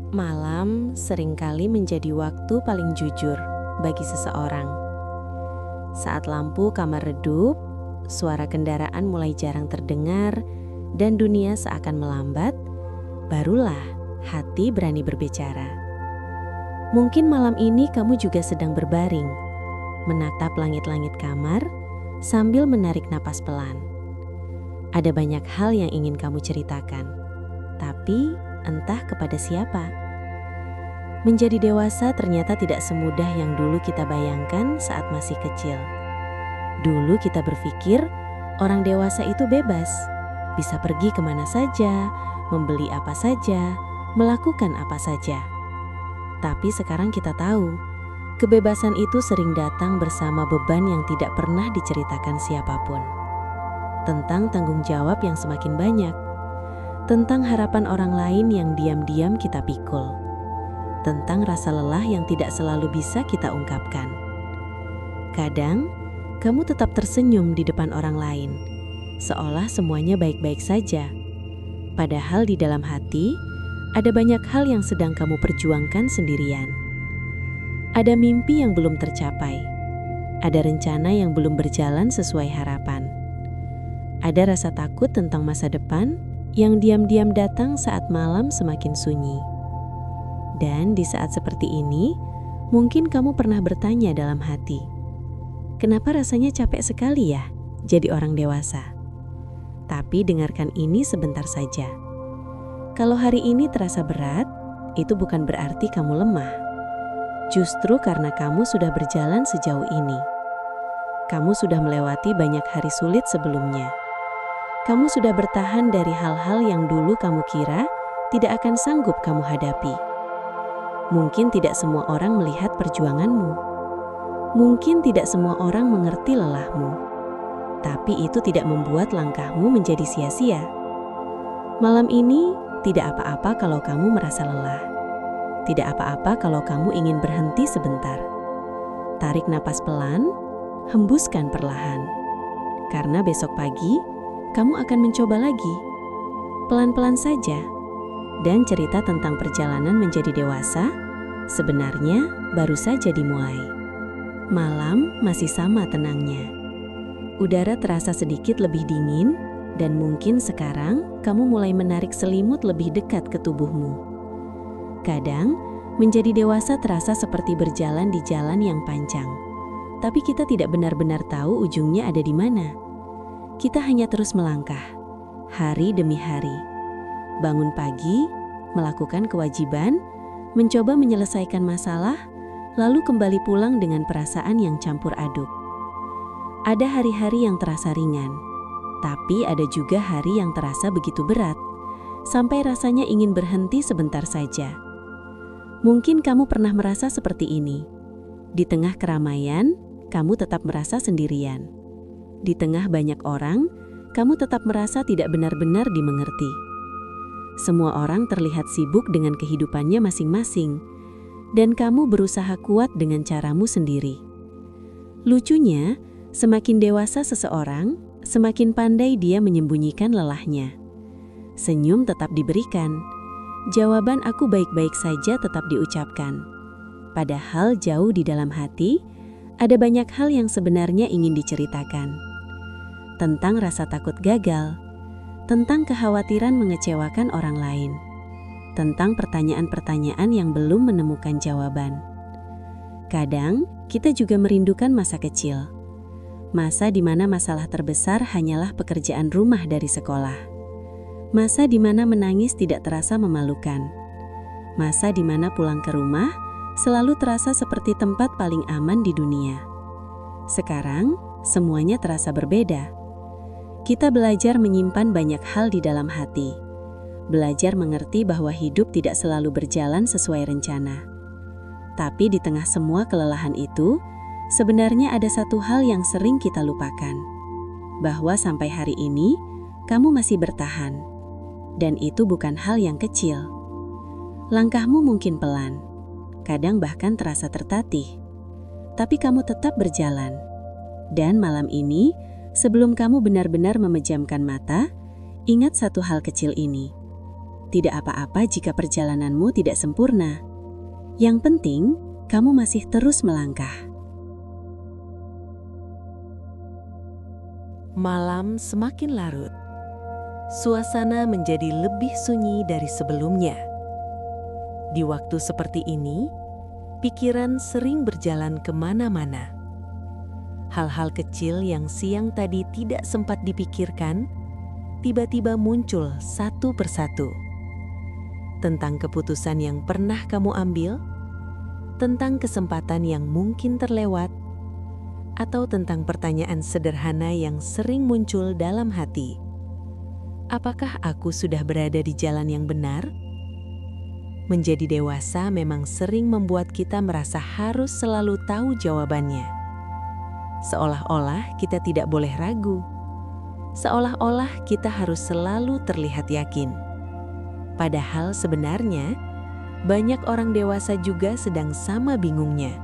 Malam seringkali menjadi waktu paling jujur bagi seseorang. Saat lampu kamar redup, suara kendaraan mulai jarang terdengar, dan dunia seakan melambat, barulah hati berani berbicara. Mungkin malam ini kamu juga sedang berbaring, menatap langit-langit kamar sambil menarik napas pelan. Ada banyak hal yang ingin kamu ceritakan, tapi entah kepada siapa. Menjadi dewasa ternyata tidak semudah yang dulu kita bayangkan saat masih kecil. Dulu kita berpikir orang dewasa itu bebas, bisa pergi kemana saja, membeli apa saja, melakukan apa saja. Tapi sekarang kita tahu, kebebasan itu sering datang bersama beban yang tidak pernah diceritakan siapapun. Tentang tanggung jawab yang semakin banyak, tentang harapan orang lain yang diam-diam kita pikul, tentang rasa lelah yang tidak selalu bisa kita ungkapkan. Kadang, kamu tetap tersenyum di depan orang lain, seolah semuanya baik-baik saja. Padahal di dalam hati, ada banyak hal yang sedang kamu perjuangkan sendirian. Ada mimpi yang belum tercapai, ada rencana yang belum berjalan sesuai harapan. Ada rasa takut tentang masa depan yang diam-diam datang saat malam semakin sunyi. Dan di saat seperti ini, mungkin kamu pernah bertanya dalam hati, kenapa rasanya capek sekali ya jadi orang dewasa? Tapi dengarkan ini sebentar saja. Kalau hari ini terasa berat, itu bukan berarti kamu lemah. Justru karena kamu sudah berjalan sejauh ini. Kamu sudah melewati banyak hari sulit sebelumnya. Kamu sudah bertahan dari hal-hal yang dulu kamu kira tidak akan sanggup kamu hadapi. Mungkin tidak semua orang melihat perjuanganmu. Mungkin tidak semua orang mengerti lelahmu. Tapi itu tidak membuat langkahmu menjadi sia-sia. Malam ini tidak apa-apa kalau kamu merasa lelah. Tidak apa-apa kalau kamu ingin berhenti sebentar. Tarik napas pelan, hembuskan perlahan. Karena besok pagi, kamu akan mencoba lagi. Pelan-pelan saja. Dan cerita tentang perjalanan menjadi dewasa sebenarnya baru saja dimulai. Malam masih sama tenangnya. Udara terasa sedikit lebih dingin, dan mungkin sekarang kamu mulai menarik selimut lebih dekat ke tubuhmu. Kadang, menjadi dewasa terasa seperti berjalan di jalan yang panjang. Tapi kita tidak benar-benar tahu ujungnya ada di mana. Kita hanya terus melangkah, hari demi hari. Bangun pagi, melakukan kewajiban, mencoba menyelesaikan masalah, lalu kembali pulang dengan perasaan yang campur aduk. Ada hari-hari yang terasa ringan, tapi ada juga hari yang terasa begitu berat, sampai rasanya ingin berhenti sebentar saja. Mungkin kamu pernah merasa seperti ini. Di tengah keramaian, kamu tetap merasa sendirian. Di tengah banyak orang, kamu tetap merasa tidak benar-benar dimengerti. Semua orang terlihat sibuk dengan kehidupannya masing-masing, dan kamu berusaha kuat dengan caramu sendiri. Lucunya, semakin dewasa seseorang, semakin pandai dia menyembunyikan lelahnya. Senyum tetap diberikan, jawaban "aku baik-baik saja" tetap diucapkan. Padahal jauh di dalam hati, ada banyak hal yang sebenarnya ingin diceritakan. Tentang rasa takut gagal, tentang kekhawatiran mengecewakan orang lain, tentang pertanyaan-pertanyaan yang belum menemukan jawaban. Kadang, kita juga merindukan masa kecil. Masa di mana masalah terbesar hanyalah pekerjaan rumah dari sekolah. Masa di mana menangis tidak terasa memalukan. Masa di mana pulang ke rumah selalu terasa seperti tempat paling aman di dunia. Sekarang, semuanya terasa berbeda. Kita belajar menyimpan banyak hal di dalam hati. Belajar mengerti bahwa hidup tidak selalu berjalan sesuai rencana. Tapi di tengah semua kelelahan itu, sebenarnya ada satu hal yang sering kita lupakan. Bahwa sampai hari ini, kamu masih bertahan. Dan itu bukan hal yang kecil. Langkahmu mungkin pelan. Kadang bahkan terasa tertatih. Tapi kamu tetap berjalan. Dan malam ini, sebelum kamu benar-benar memejamkan mata, ingat satu hal kecil ini. Tidak apa-apa jika perjalananmu tidak sempurna. Yang penting, kamu masih terus melangkah. Malam semakin larut. Suasana menjadi lebih sunyi dari sebelumnya. Di waktu seperti ini, pikiran sering berjalan kemana-mana. Hal-hal kecil yang siang tadi tidak sempat dipikirkan, tiba-tiba muncul satu persatu. Tentang keputusan yang pernah kamu ambil, tentang kesempatan yang mungkin terlewat, atau tentang pertanyaan sederhana yang sering muncul dalam hati. Apakah aku sudah berada di jalan yang benar? Menjadi dewasa memang sering membuat kita merasa harus selalu tahu jawabannya. Seolah-olah kita tidak boleh ragu. Seolah-olah kita harus selalu terlihat yakin. Padahal sebenarnya, banyak orang dewasa juga sedang sama bingungnya.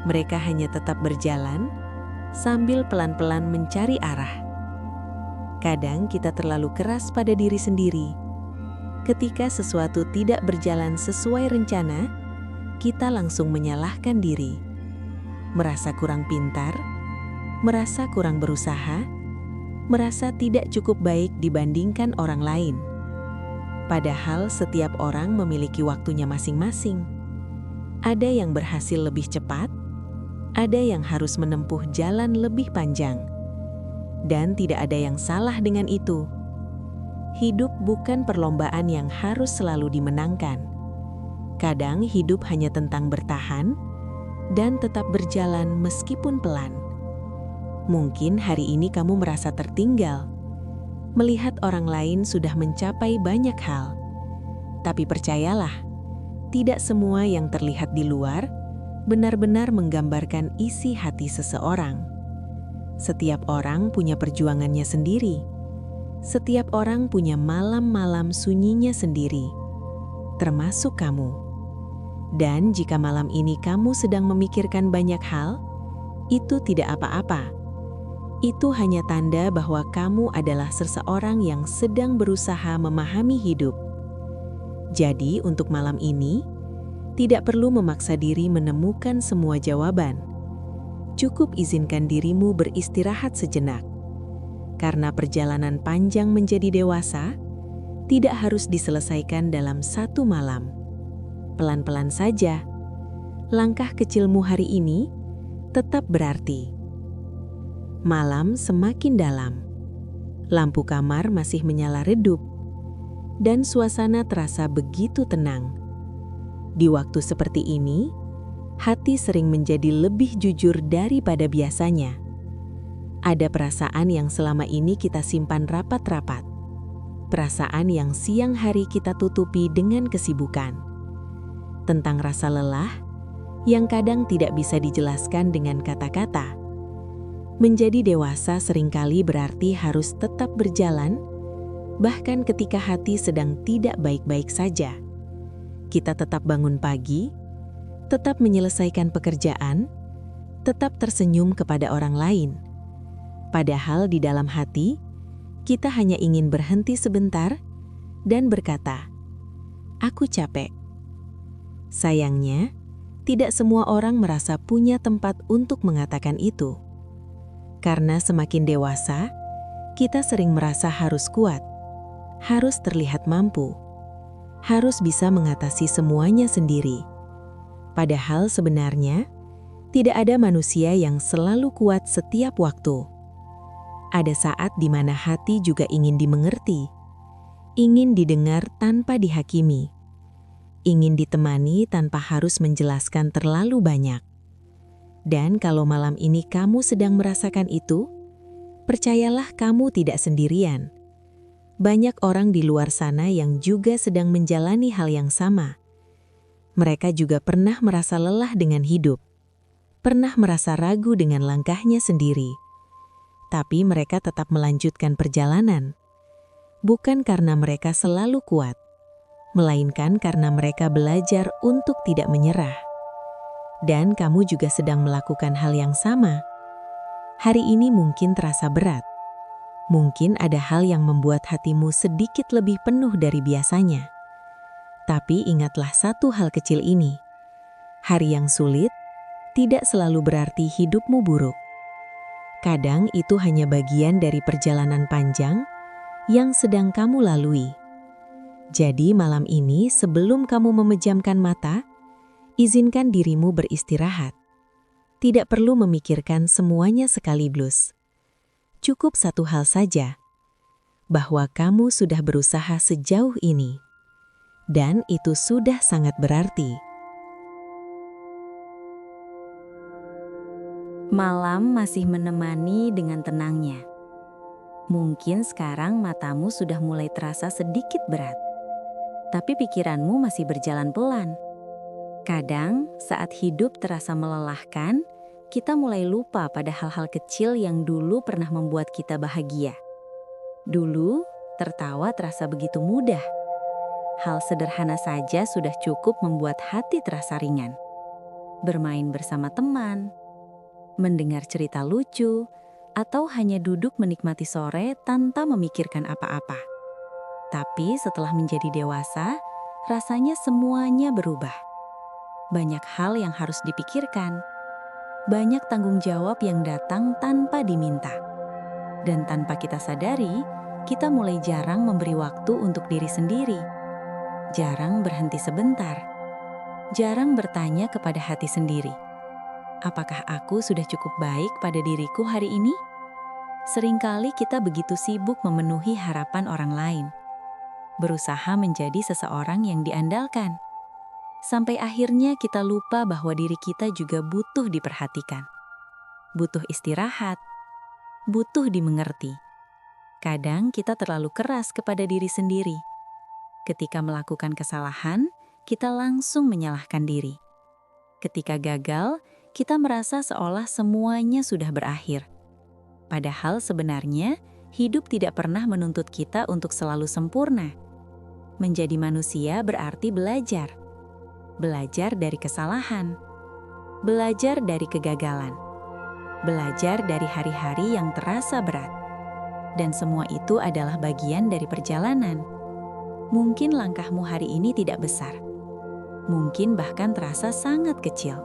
Mereka hanya tetap berjalan, sambil pelan-pelan mencari arah. Kadang kita terlalu keras pada diri sendiri. Ketika sesuatu tidak berjalan sesuai rencana, kita langsung menyalahkan diri. Merasa kurang pintar, merasa kurang berusaha, merasa tidak cukup baik dibandingkan orang lain. Padahal setiap orang memiliki waktunya masing-masing. Ada yang berhasil lebih cepat, ada yang harus menempuh jalan lebih panjang. Dan tidak ada yang salah dengan itu. Hidup bukan perlombaan yang harus selalu dimenangkan. Kadang hidup hanya tentang bertahan dan tetap berjalan meskipun pelan. Mungkin hari ini kamu merasa tertinggal, melihat orang lain sudah mencapai banyak hal. Tapi percayalah, tidak semua yang terlihat di luar benar-benar menggambarkan isi hati seseorang. Setiap orang punya perjuangannya sendiri. Setiap orang punya malam-malam sunyinya sendiri, termasuk kamu. Dan jika malam ini kamu sedang memikirkan banyak hal, itu tidak apa-apa. Itu hanya tanda bahwa kamu adalah seseorang yang sedang berusaha memahami hidup. Jadi, untuk malam ini, tidak perlu memaksa diri menemukan semua jawaban. Cukup izinkan dirimu beristirahat sejenak. Karena perjalanan panjang menjadi dewasa tidak harus diselesaikan dalam satu malam. Pelan-pelan saja, langkah kecilmu hari ini tetap berarti. Malam semakin dalam, lampu kamar masih menyala redup, dan suasana terasa begitu tenang. Di waktu seperti ini, hati sering menjadi lebih jujur daripada biasanya. Ada perasaan yang selama ini kita simpan rapat-rapat. Perasaan yang siang hari kita tutupi dengan kesibukan. Tentang rasa lelah yang kadang tidak bisa dijelaskan dengan kata-kata. Menjadi dewasa seringkali berarti harus tetap berjalan, bahkan ketika hati sedang tidak baik-baik saja. Kita tetap bangun pagi, tetap menyelesaikan pekerjaan, tetap tersenyum kepada orang lain. Padahal di dalam hati, kita hanya ingin berhenti sebentar dan berkata, "Aku capek." Sayangnya, tidak semua orang merasa punya tempat untuk mengatakan itu. Karena semakin dewasa, kita sering merasa harus kuat, harus terlihat mampu, harus bisa mengatasi semuanya sendiri. Padahal sebenarnya, tidak ada manusia yang selalu kuat setiap waktu. Ada saat di mana hati juga ingin dimengerti, ingin didengar tanpa dihakimi, ingin ditemani tanpa harus menjelaskan terlalu banyak. Dan kalau malam ini kamu sedang merasakan itu, percayalah kamu tidak sendirian. Banyak orang di luar sana yang juga sedang menjalani hal yang sama. Mereka juga pernah merasa lelah dengan hidup, pernah merasa ragu dengan langkahnya sendiri. Tapi mereka tetap melanjutkan perjalanan. Bukan karena mereka selalu kuat, melainkan karena mereka belajar untuk tidak menyerah. Dan kamu juga sedang melakukan hal yang sama. Hari ini mungkin terasa berat. Mungkin ada hal yang membuat hatimu sedikit lebih penuh dari biasanya. Tapi ingatlah satu hal kecil ini. Hari yang sulit tidak selalu berarti hidupmu buruk. Kadang itu hanya bagian dari perjalanan panjang yang sedang kamu lalui. Jadi malam ini sebelum kamu memejamkan mata, izinkan dirimu beristirahat. Tidak perlu memikirkan semuanya sekaligus. Cukup satu hal saja, bahwa kamu sudah berusaha sejauh ini. Dan itu sudah sangat berarti. Malam masih menemani dengan tenangnya. Mungkin sekarang matamu sudah mulai terasa sedikit berat, tapi pikiranmu masih berjalan pelan. Kadang saat hidup terasa melelahkan, kita mulai lupa pada hal-hal kecil yang dulu pernah membuat kita bahagia. Dulu, tertawa terasa begitu mudah. Hal sederhana saja sudah cukup membuat hati terasa ringan. Bermain bersama teman, mendengar cerita lucu, atau hanya duduk menikmati sore tanpa memikirkan apa-apa. Tapi setelah menjadi dewasa, rasanya semuanya berubah. Banyak hal yang harus dipikirkan. Banyak tanggung jawab yang datang tanpa diminta. Dan tanpa kita sadari, kita mulai jarang memberi waktu untuk diri sendiri. Jarang berhenti sebentar. Jarang bertanya kepada hati sendiri. Apakah aku sudah cukup baik pada diriku hari ini? Seringkali kita begitu sibuk memenuhi harapan orang lain. Berusaha menjadi seseorang yang diandalkan. Sampai akhirnya kita lupa bahwa diri kita juga butuh diperhatikan. Butuh istirahat. Butuh dimengerti. Kadang kita terlalu keras kepada diri sendiri. Ketika melakukan kesalahan, kita langsung menyalahkan diri. Ketika gagal, kita merasa seolah semuanya sudah berakhir. Padahal sebenarnya, hidup tidak pernah menuntut kita untuk selalu sempurna. Menjadi manusia berarti belajar. Belajar dari kesalahan, belajar dari kegagalan, belajar dari hari-hari yang terasa berat. Dan semua itu adalah bagian dari perjalanan. Mungkin langkahmu hari ini tidak besar. Mungkin bahkan terasa sangat kecil.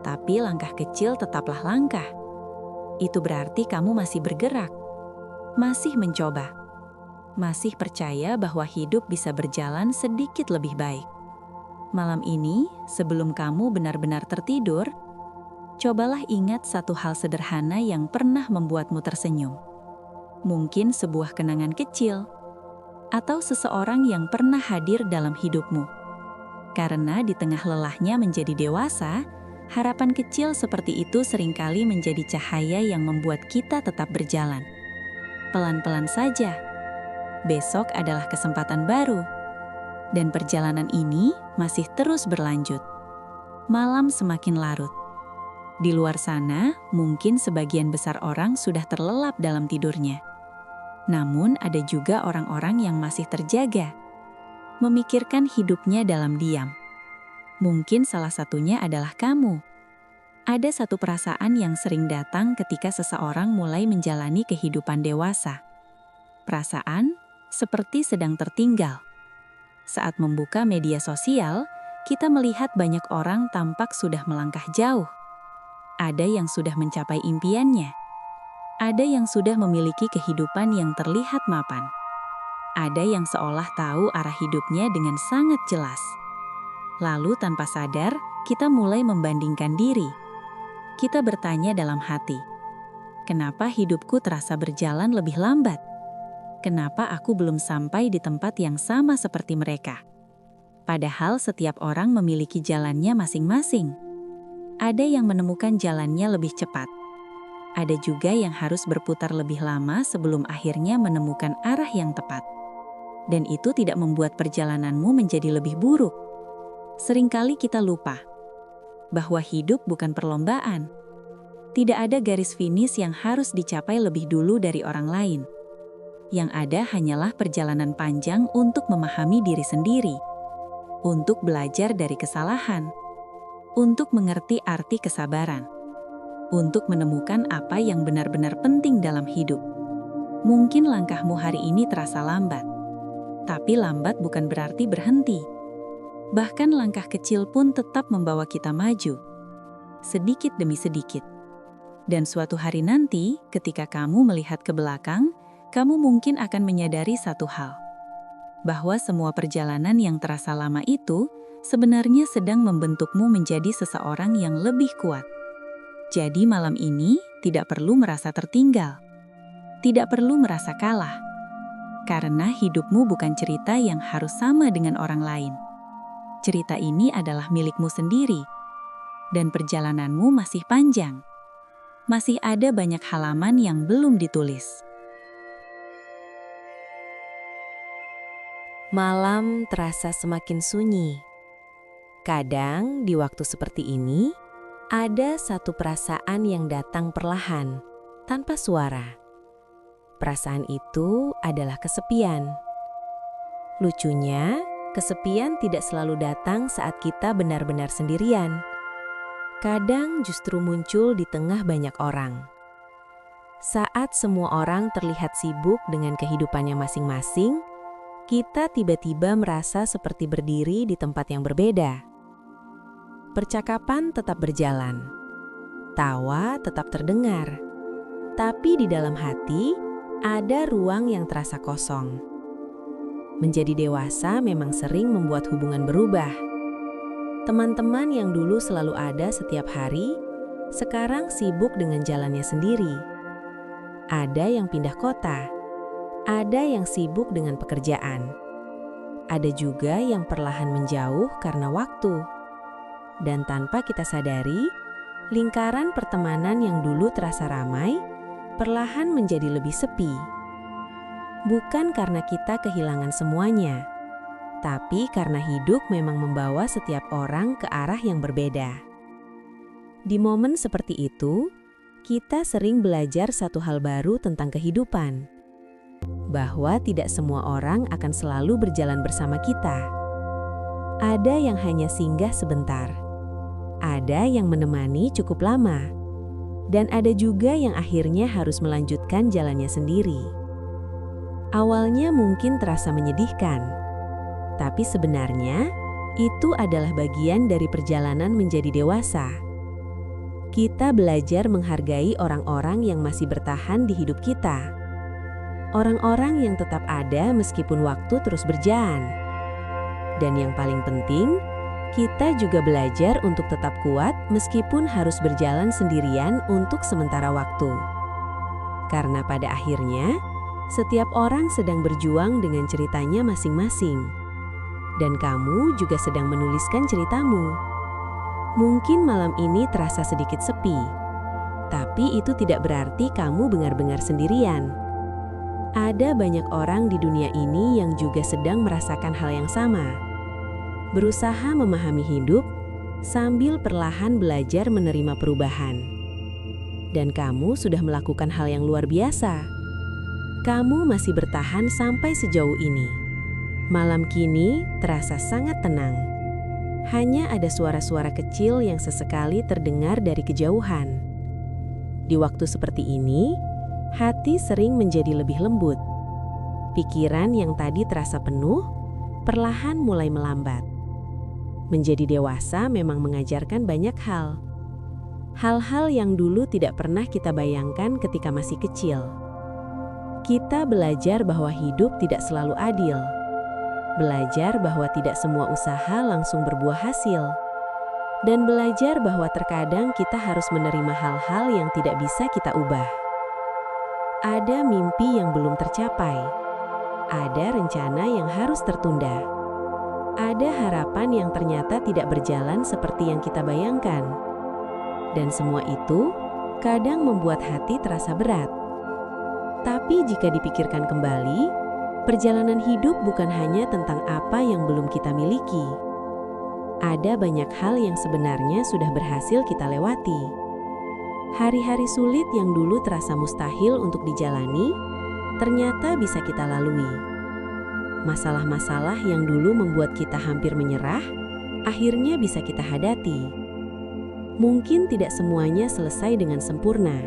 Tapi langkah kecil tetaplah langkah. Itu berarti kamu masih bergerak, masih mencoba, masih percaya bahwa hidup bisa berjalan sedikit lebih baik. Malam ini, sebelum kamu benar-benar tertidur, cobalah ingat satu hal sederhana yang pernah membuatmu tersenyum. Mungkin sebuah kenangan kecil, atau seseorang yang pernah hadir dalam hidupmu. Karena di tengah lelahnya menjadi dewasa, harapan kecil seperti itu seringkali menjadi cahaya yang membuat kita tetap berjalan. Pelan-pelan saja. Besok adalah kesempatan baru. Dan perjalanan ini masih terus berlanjut. Malam semakin larut. Di luar sana, mungkin sebagian besar orang sudah terlelap dalam tidurnya. Namun ada juga orang-orang yang masih terjaga, memikirkan hidupnya dalam diam. Mungkin salah satunya adalah kamu. Ada satu perasaan yang sering datang ketika seseorang mulai menjalani kehidupan dewasa. Perasaan seperti sedang tertinggal. Saat membuka media sosial, kita melihat banyak orang tampak sudah melangkah jauh. Ada yang sudah mencapai impiannya. Ada yang sudah memiliki kehidupan yang terlihat mapan. Ada yang seolah tahu arah hidupnya dengan sangat jelas. Lalu tanpa sadar, kita mulai membandingkan diri. Kita bertanya dalam hati, kenapa hidupku terasa berjalan lebih lambat? Kenapa aku belum sampai di tempat yang sama seperti mereka? Padahal setiap orang memiliki jalannya masing-masing. Ada yang menemukan jalannya lebih cepat. Ada juga yang harus berputar lebih lama sebelum akhirnya menemukan arah yang tepat. Dan itu tidak membuat perjalananmu menjadi lebih buruk. Seringkali kita lupa bahwa hidup bukan perlombaan. Tidak ada garis finish yang harus dicapai lebih dulu dari orang lain. Yang ada hanyalah perjalanan panjang untuk memahami diri sendiri, untuk belajar dari kesalahan, untuk mengerti arti kesabaran, untuk menemukan apa yang benar-benar penting dalam hidup. Mungkin langkahmu hari ini terasa lambat, tapi lambat bukan berarti berhenti. Bahkan langkah kecil pun tetap membawa kita maju, sedikit demi sedikit. Dan suatu hari nanti, ketika kamu melihat ke belakang, kamu mungkin akan menyadari satu hal, bahwa semua perjalanan yang terasa lama itu sebenarnya sedang membentukmu menjadi seseorang yang lebih kuat. Jadi malam ini tidak perlu merasa tertinggal, tidak perlu merasa kalah, karena hidupmu bukan cerita yang harus sama dengan orang lain. Cerita ini adalah milikmu sendiri, dan perjalananmu masih panjang. Masih ada banyak halaman yang belum ditulis. Malam terasa semakin sunyi. Kadang di waktu seperti ini, ada satu perasaan yang datang perlahan, tanpa suara. Perasaan itu adalah kesepian. Lucunya, kesepian tidak selalu datang saat kita benar-benar sendirian. Kadang justru muncul di tengah banyak orang. Saat semua orang terlihat sibuk dengan kehidupannya masing-masing, kita tiba-tiba merasa seperti berdiri di tempat yang berbeda. Percakapan tetap berjalan, tawa tetap terdengar, tapi di dalam hati ada ruang yang terasa kosong. Menjadi dewasa memang sering membuat hubungan berubah. Teman-teman yang dulu selalu ada setiap hari, sekarang sibuk dengan jalannya sendiri. Ada yang pindah kota, ada yang sibuk dengan pekerjaan. Ada juga yang perlahan menjauh karena waktu. Dan tanpa kita sadari, lingkaran pertemanan yang dulu terasa ramai, perlahan menjadi lebih sepi. Bukan karena kita kehilangan semuanya, tapi karena hidup memang membawa setiap orang ke arah yang berbeda. Di momen seperti itu, kita sering belajar satu hal baru tentang kehidupan. Bahwa tidak semua orang akan selalu berjalan bersama kita. Ada yang hanya singgah sebentar. Ada yang menemani cukup lama. Dan ada juga yang akhirnya harus melanjutkan jalannya sendiri. Awalnya mungkin terasa menyedihkan. Tapi sebenarnya, itu adalah bagian dari perjalanan menjadi dewasa. Kita belajar menghargai orang-orang yang masih bertahan di hidup kita. Orang-orang yang tetap ada meskipun waktu terus berjalan. Dan yang paling penting, kita juga belajar untuk tetap kuat meskipun harus berjalan sendirian untuk sementara waktu. Karena pada akhirnya, setiap orang sedang berjuang dengan ceritanya masing-masing. Dan kamu juga sedang menuliskan ceritamu. Mungkin malam ini terasa sedikit sepi, tapi itu tidak berarti kamu benar-benar sendirian. Ada banyak orang di dunia ini yang juga sedang merasakan hal yang sama. Berusaha memahami hidup, sambil perlahan belajar menerima perubahan. Dan kamu sudah melakukan hal yang luar biasa. Kamu masih bertahan sampai sejauh ini. Malam kini terasa sangat tenang. Hanya ada suara-suara kecil yang sesekali terdengar dari kejauhan. Di waktu seperti ini, hati sering menjadi lebih lembut. Pikiran yang tadi terasa penuh, perlahan mulai melambat. Menjadi dewasa memang mengajarkan banyak hal. Hal-hal yang dulu tidak pernah kita bayangkan ketika masih kecil. Kita belajar bahwa hidup tidak selalu adil. Belajar bahwa tidak semua usaha langsung berbuah hasil. Dan belajar bahwa terkadang kita harus menerima hal-hal yang tidak bisa kita ubah. Ada mimpi yang belum tercapai. Ada rencana yang harus tertunda. Ada harapan yang ternyata tidak berjalan seperti yang kita bayangkan. Dan semua itu kadang membuat hati terasa berat. Tapi jika dipikirkan kembali, perjalanan hidup bukan hanya tentang apa yang belum kita miliki. Ada banyak hal yang sebenarnya sudah berhasil kita lewati. Hari-hari sulit yang dulu terasa mustahil untuk dijalani, ternyata bisa kita lalui. Masalah-masalah yang dulu membuat kita hampir menyerah, akhirnya bisa kita hadapi. Mungkin tidak semuanya selesai dengan sempurna,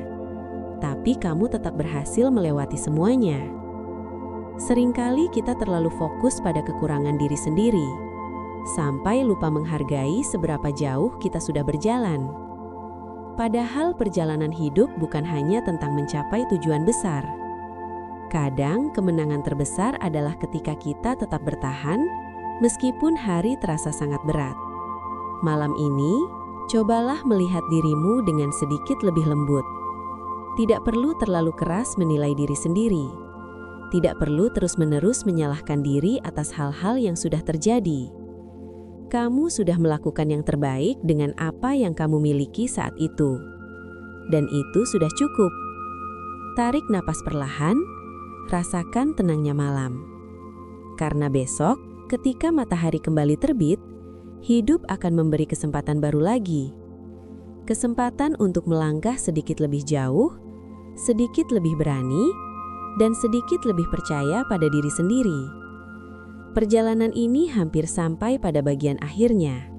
tapi kamu tetap berhasil melewati semuanya. Seringkali kita terlalu fokus pada kekurangan diri sendiri, sampai lupa menghargai seberapa jauh kita sudah berjalan. Padahal perjalanan hidup bukan hanya tentang mencapai tujuan besar. Kadang kemenangan terbesar adalah ketika kita tetap bertahan, meskipun hari terasa sangat berat. Malam ini, cobalah melihat dirimu dengan sedikit lebih lembut. Tidak perlu terlalu keras menilai diri sendiri. Tidak perlu terus-menerus menyalahkan diri atas hal-hal yang sudah terjadi. Kamu sudah melakukan yang terbaik dengan apa yang kamu miliki saat itu. Dan itu sudah cukup. Tarik napas perlahan, rasakan tenangnya malam. Karena besok, ketika matahari kembali terbit, hidup akan memberi kesempatan baru lagi. Kesempatan untuk melangkah sedikit lebih jauh, sedikit lebih berani, dan sedikit lebih percaya pada diri sendiri. Perjalanan ini hampir sampai pada bagian akhirnya.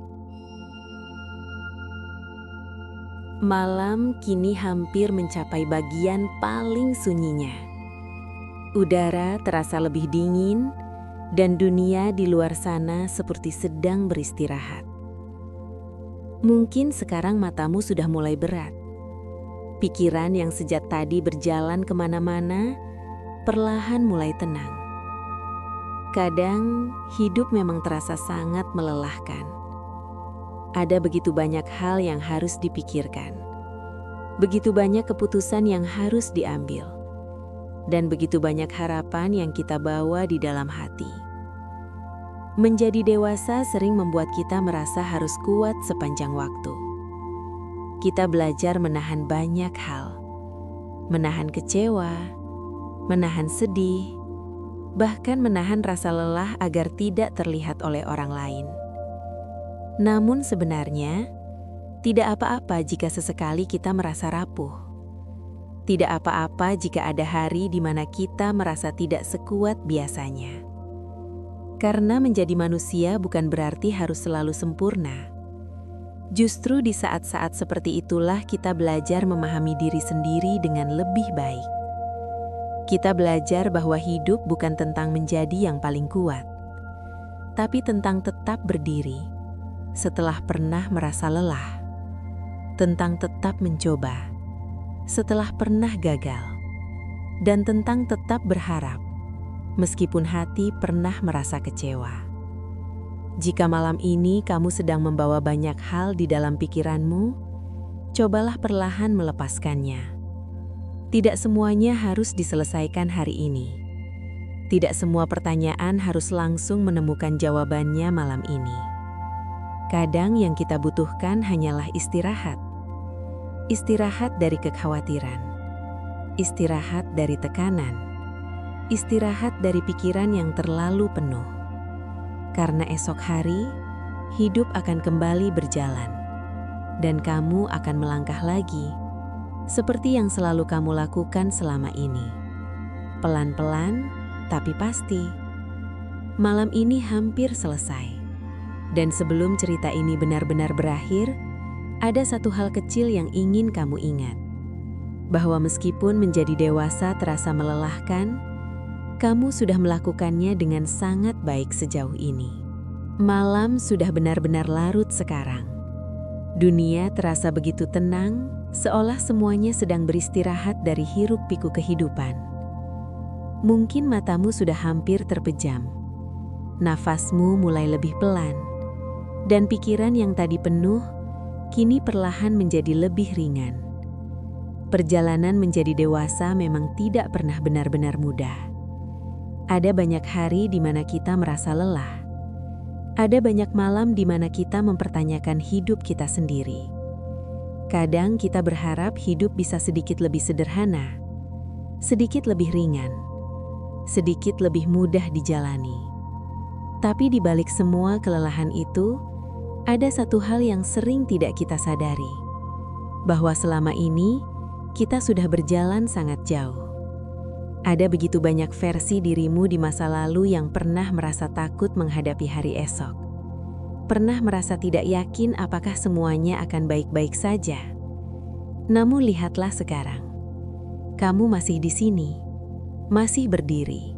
Malam kini hampir mencapai bagian paling sunyinya. Udara terasa lebih dingin, dan dunia di luar sana seperti sedang beristirahat. Mungkin sekarang matamu sudah mulai berat. Pikiran yang sejak tadi berjalan kemana-mana, perlahan mulai tenang. Kadang, hidup memang terasa sangat melelahkan. Ada begitu banyak hal yang harus dipikirkan. Begitu banyak keputusan yang harus diambil. Dan begitu banyak harapan yang kita bawa di dalam hati. Menjadi dewasa sering membuat kita merasa harus kuat sepanjang waktu. Kita belajar menahan banyak hal. Menahan kecewa, menahan sedih, bahkan menahan rasa lelah agar tidak terlihat oleh orang lain. Namun sebenarnya, tidak apa-apa jika sesekali kita merasa rapuh. Tidak apa-apa jika ada hari di mana kita merasa tidak sekuat biasanya. Karena menjadi manusia bukan berarti harus selalu sempurna. Justru di saat-saat seperti itulah kita belajar memahami diri sendiri dengan lebih baik. Kita belajar bahwa hidup bukan tentang menjadi yang paling kuat, tapi tentang tetap berdiri setelah pernah merasa lelah, tentang tetap mencoba setelah pernah gagal, dan tentang tetap berharap meskipun hati pernah merasa kecewa. Jika malam ini kamu sedang membawa banyak hal di dalam pikiranmu, cobalah perlahan melepaskannya. Tidak semuanya harus diselesaikan hari ini. Tidak semua pertanyaan harus langsung menemukan jawabannya malam ini. Kadang yang kita butuhkan hanyalah istirahat. Istirahat dari kekhawatiran. Istirahat dari tekanan. Istirahat dari pikiran yang terlalu penuh. Karena esok hari, hidup akan kembali berjalan. Dan kamu akan melangkah lagi. Seperti yang selalu kamu lakukan selama ini. Pelan-pelan, tapi pasti. Malam ini hampir selesai. Dan sebelum cerita ini benar-benar berakhir, ada satu hal kecil yang ingin kamu ingat. Bahwa meskipun menjadi dewasa terasa melelahkan, kamu sudah melakukannya dengan sangat baik sejauh ini. Malam sudah benar-benar larut sekarang. Dunia terasa begitu tenang, seolah semuanya sedang beristirahat dari hiruk-pikuk kehidupan. Mungkin matamu sudah hampir terpejam. Nafasmu mulai lebih pelan. Dan pikiran yang tadi penuh, kini perlahan menjadi lebih ringan. Perjalanan menjadi dewasa memang tidak pernah benar-benar mudah. Ada banyak hari di mana kita merasa lelah. Ada banyak malam di mana kita mempertanyakan hidup kita sendiri. Kadang kita berharap hidup bisa sedikit lebih sederhana, sedikit lebih ringan, sedikit lebih mudah dijalani. Tapi di balik semua kelelahan itu, ada satu hal yang sering tidak kita sadari, bahwa selama ini kita sudah berjalan sangat jauh. Ada begitu banyak versi dirimu di masa lalu yang pernah merasa takut menghadapi hari esok. Pernah merasa tidak yakin apakah semuanya akan baik-baik saja. Namun lihatlah sekarang. Kamu masih di sini, masih berdiri,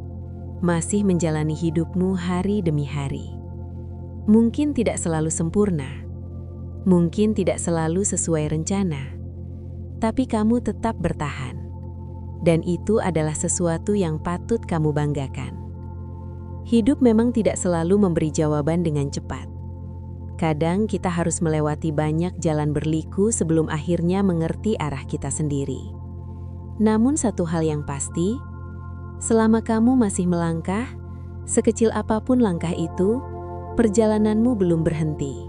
masih menjalani hidupmu hari demi hari. Mungkin tidak selalu sempurna, mungkin tidak selalu sesuai rencana, tapi kamu tetap bertahan. Dan itu adalah sesuatu yang patut kamu banggakan. Hidup memang tidak selalu memberi jawaban dengan cepat. Kadang kita harus melewati banyak jalan berliku sebelum akhirnya mengerti arah kita sendiri. Namun satu hal yang pasti, selama kamu masih melangkah, sekecil apapun langkah itu, perjalananmu belum berhenti.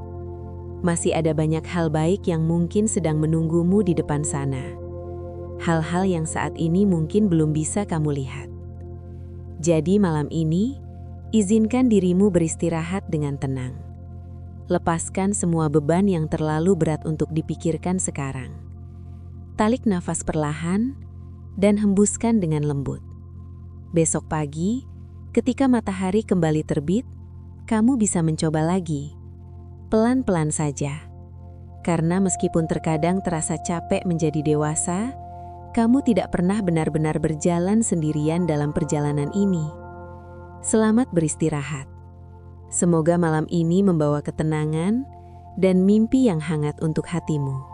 Masih ada banyak hal baik yang mungkin sedang menunggumu di depan sana. Hal-hal yang saat ini mungkin belum bisa kamu lihat. Jadi malam ini, izinkan dirimu beristirahat dengan tenang. Lepaskan semua beban yang terlalu berat untuk dipikirkan sekarang. Tarik nafas perlahan dan hembuskan dengan lembut. Besok pagi, ketika matahari kembali terbit, kamu bisa mencoba lagi. Pelan-pelan saja. Karena meskipun terkadang terasa capek menjadi dewasa, kamu tidak pernah benar-benar berjalan sendirian dalam perjalanan ini. Selamat beristirahat. Semoga malam ini membawa ketenangan dan mimpi yang hangat untuk hatimu.